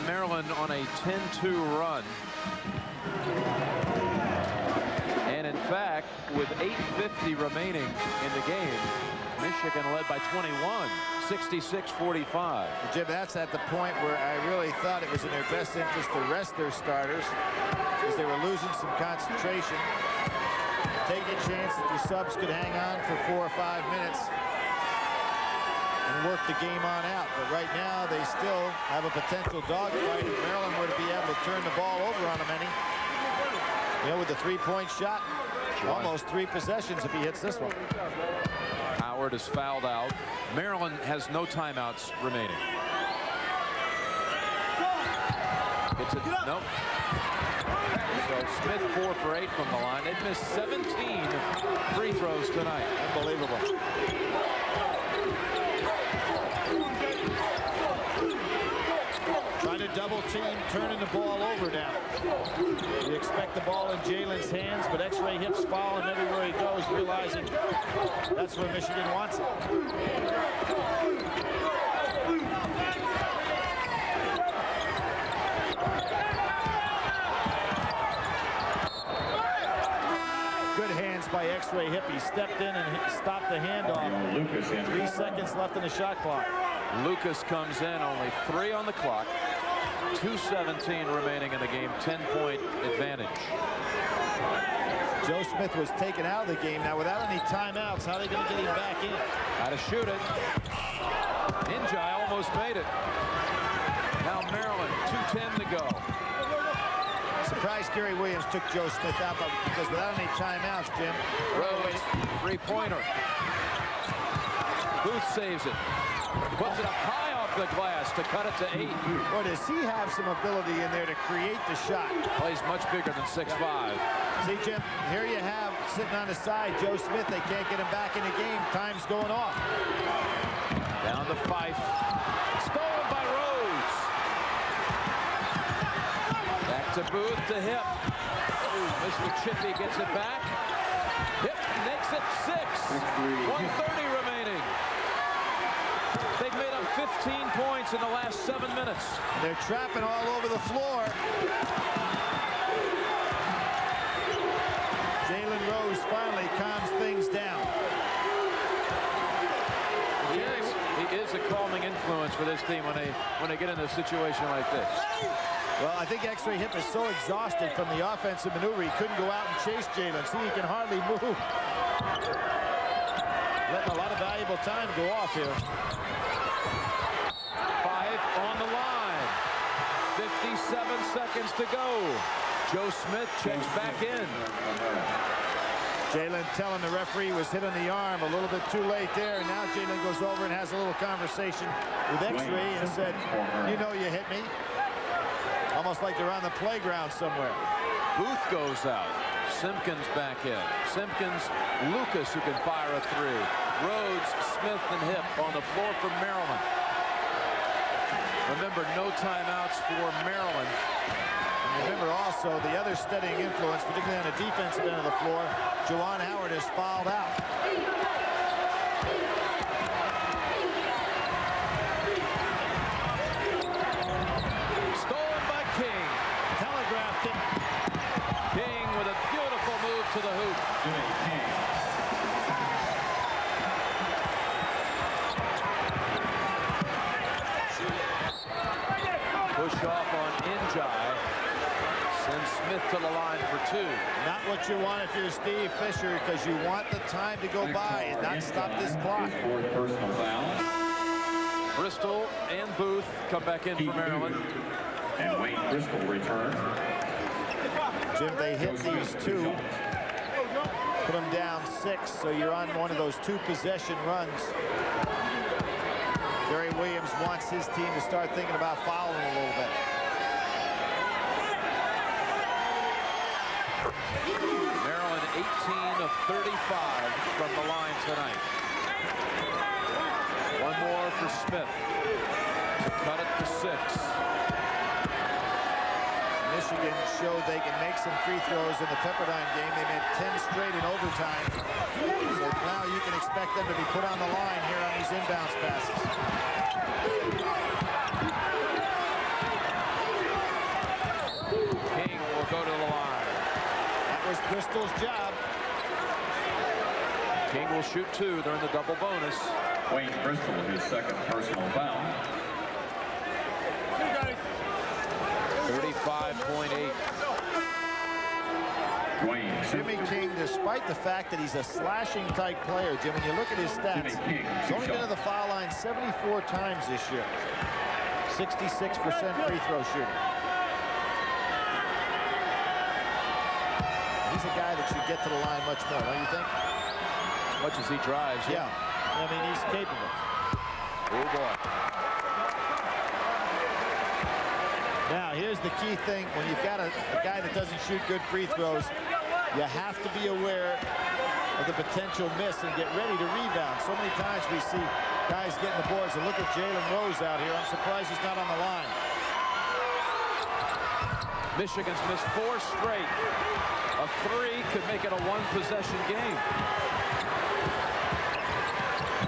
Maryland on a 10-2 run. And in fact, with 8:50 remaining in the game, Michigan led by 21, 66-45. Jim, that's at the point where I really thought it was in their best interest to rest their starters because they were losing some concentration. Take a chance that your subs could hang on for 4 or 5 minutes and work the game on out. But right now, they still have a potential dogfight. If Maryland were to be able to turn the ball over on them any, you know, with the three-point shot, almost 3 possessions if he hits this one. Howard is fouled out. Maryland has no timeouts remaining. It's a nope. So Smith 4 for 8 from the line. They've missed 17 free throws tonight. Unbelievable. Trying to double team, turning the ball over now. You expect the ball in Jalen's hands, but X-ray hips following everywhere he goes, realizing that's where Michigan wants it. Good hands by X-ray hip. He stepped in and stopped the handoff. 3 seconds left in the shot clock. Lucas comes in, only 3 on the clock. 2:17 remaining in the game, 10-point advantage. Joe Smith was taken out of the game. Now, without any timeouts, how are they going to get him back in? How to shoot it. Njai almost made it. Now Maryland, 2:10 to go. Surprised Gary Williams took Joe Smith out, because without any timeouts, Jim. Rose, three-pointer. Booth saves it. Puts it up high off the glass to cut it to 8. Boy, does he have some ability in there to create the shot. Plays much bigger than 6'5". See, Jim, here you have, sitting on the side, Joe Smith. They can't get him back in the game. Time's going off. Down to Fife. Stolen by Rose. Back to Booth to Hip. Mr. Chippy gets it back. Hip makes it 6. 1:30 remaining. They've made up 15 points in the last 7 minutes. They're trapping all over the floor. Jalen Rose finally calms things down. He is a calming influence for this team when they get in a situation like this. Well, I think X-ray Hip is so exhausted from the offensive maneuver, he couldn't go out and chase Jalen. See, he can hardly move. Letting a lot of valuable time go off here. 5 on the line. 57 seconds to go. Joe Smith checks back in. Jalen telling the referee was hit on the arm a little bit too late there. And now Jalen goes over and has a little conversation with X-ray and said, you know you hit me. Almost like they're on the playground somewhere. Booth goes out. Simpkins back in. Simpkins, Lucas, who can fire a 3. Rhodes, Smith, and Hip on the floor for Maryland. Remember, no timeouts for Maryland. And remember also the other steadying influence, particularly on the defensive end of the floor. Juwan Howard is fouled out. Stolen by King. Telegraphed him. King with a beautiful move to the hoop. Push off on Njai. Sends Smith to the line for 2. Not what you want if you're Steve Fisher, because you want the time to go by and not stop this clock. Bristol and Booth come back in for Maryland. And Wayne Bristol returns. Jim, they hit these 2. Put them down 6, so you're on one of those 2-possession runs. Gary Williams wants his team to start thinking about fouling a little bit. Maryland 18 of 35 from the line tonight. One more for Smith to cut it to 6. Michigan showed they can make some free throws in the Pepperdine game. They made 10 straight in overtime. So now you can expect them to be put on the line here on these inbounds passes. Bristol's job. King will shoot 2. They're in the double bonus. Wayne Bristol, his second personal foul. 35.8. Jimmy King, despite the fact that he's a slashing type player, Jim, when you look at his stats, he's only been to the foul line 74 times this year. 66% free throw shooting. He's a guy that should get to the line much more, don't you think? As much as he drives. Yeah. I mean, he's capable. Oh, boy. Now, here's the key thing. When you've got a guy that doesn't shoot good free throws, you have to be aware of the potential miss and get ready to rebound. So many times we see guys getting the boards. And look at Jalen Rose out here. I'm surprised he's not on the line. Michigan's missed 4 straight. A 3 could make it a 1-possession game.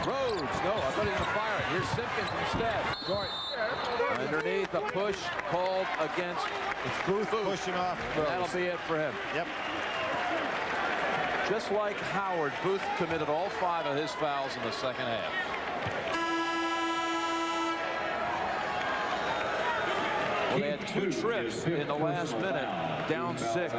Rhodes, no, I thought he was going to fire it. Here's Simpkins instead. Short. Underneath, a push called against. It's Booth pushing off. Rose. That'll be it for him. Yep. Just like Howard, Booth committed all 5 of his fouls in the second half. Well, they had 2 trips in the last minute, down 6.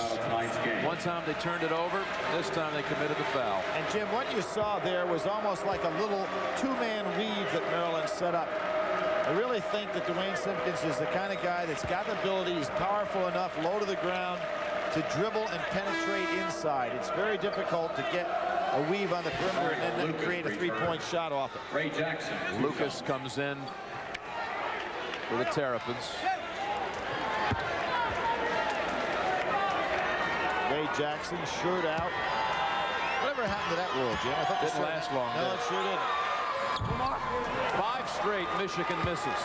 One time they turned it over, this time they committed the foul. And Jim, what you saw there was almost like a little 2-man weave that Maryland set up. I really think that Dwayne Simpkins is the kind of guy that's got the ability, he's powerful enough, low to the ground, to dribble and penetrate inside. It's very difficult to get a weave on the perimeter and then create a 3-point shot off it. Ray Jackson. Lucas comes in for the Terrapins. Ray Jackson, shirt out. Whatever happened to that rule, Jim? I thought Didn't last long. No, it sure didn't. 5 straight Michigan misses.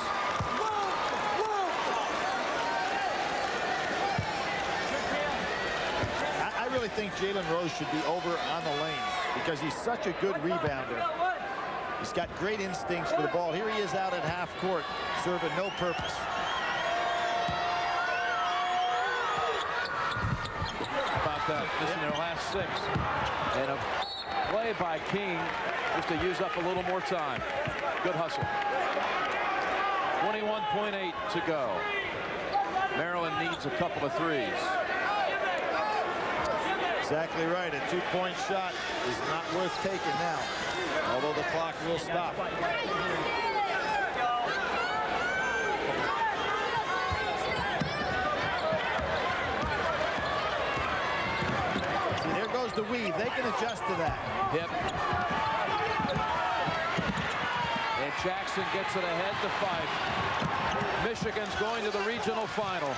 I really think Jalen Rose should be over on the lane because he's such a good rebounder. He's got great instincts for the ball. Here he is out at half court, serving no purpose. That missing their last 6, and a play by King just to use up a little more time. Good hustle. 21.8 to go. Maryland needs a couple of 3s. Exactly right. A 2-point shot is not worth taking now, although the clock will stop. Goes the weave. They can adjust to that. Hip. And Jackson gets it ahead to 5. Michigan's going to the regional final.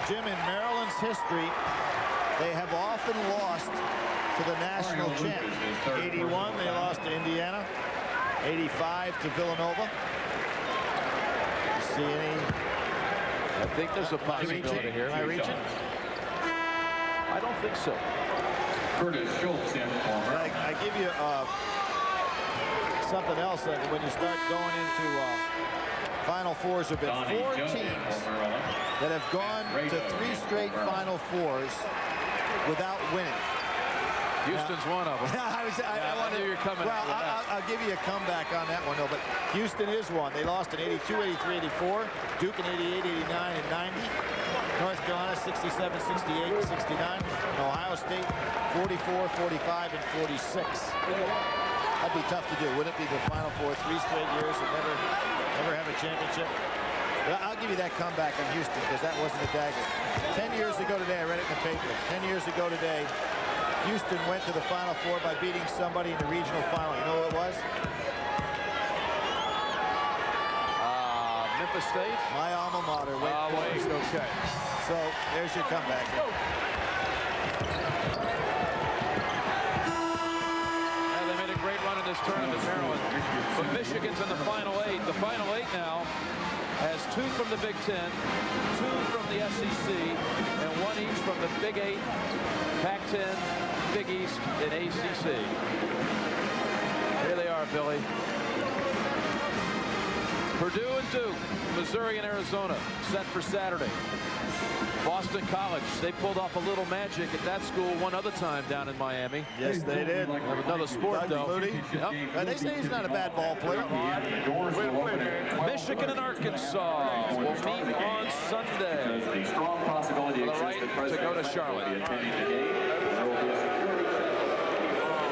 Jim, in Maryland's history, they have often lost to the national champ. 81, they lost to Indiana. 85 to Villanova. See any? I think there's a possibility here. Am I reaching? I don't think so. Curtis Schultz in for I give you something else when you start going into Final Fours. There have been 4 teams that have gone to 3 straight Final Fours without winning. Houston's one of them. I knew you were coming. Well, I'll give you a comeback on that one, though. But Houston is one. They lost in 82, 83, 84. Duke in 88, 89, and 90. North Carolina 67, 68, 69. And Ohio State 44, 45, and 46. That'd be tough to do. Wouldn't it be the Final Four 3 straight years and never have a championship? But I'll give you that comeback on Houston because that wasn't a dagger. 10 years ago today, I read it in the paper. 10 years ago today, Houston went to the Final Four by beating somebody in the regional final. You know who it was? Memphis State? My alma mater. Wait, okay. So there's your comeback. Yeah, they made a great run in this tournament, Maryland. But Michigan's in the Final 8. The Final 8 now has 2 from the Big Ten, 2 from the SEC, and 1 each from the Big 8, Pac-10, Big East, and ACC. Here they are, Billy. Purdue and Duke, Missouri and Arizona, set for Saturday. Boston College, they pulled off a little magic at that school one other time down in Miami. Yes, they did. Another sport, though. Yep. They say he's not a bad ball player. Michigan and Arkansas will meet on Sunday. The strong possibility For the right to go to Charlotte.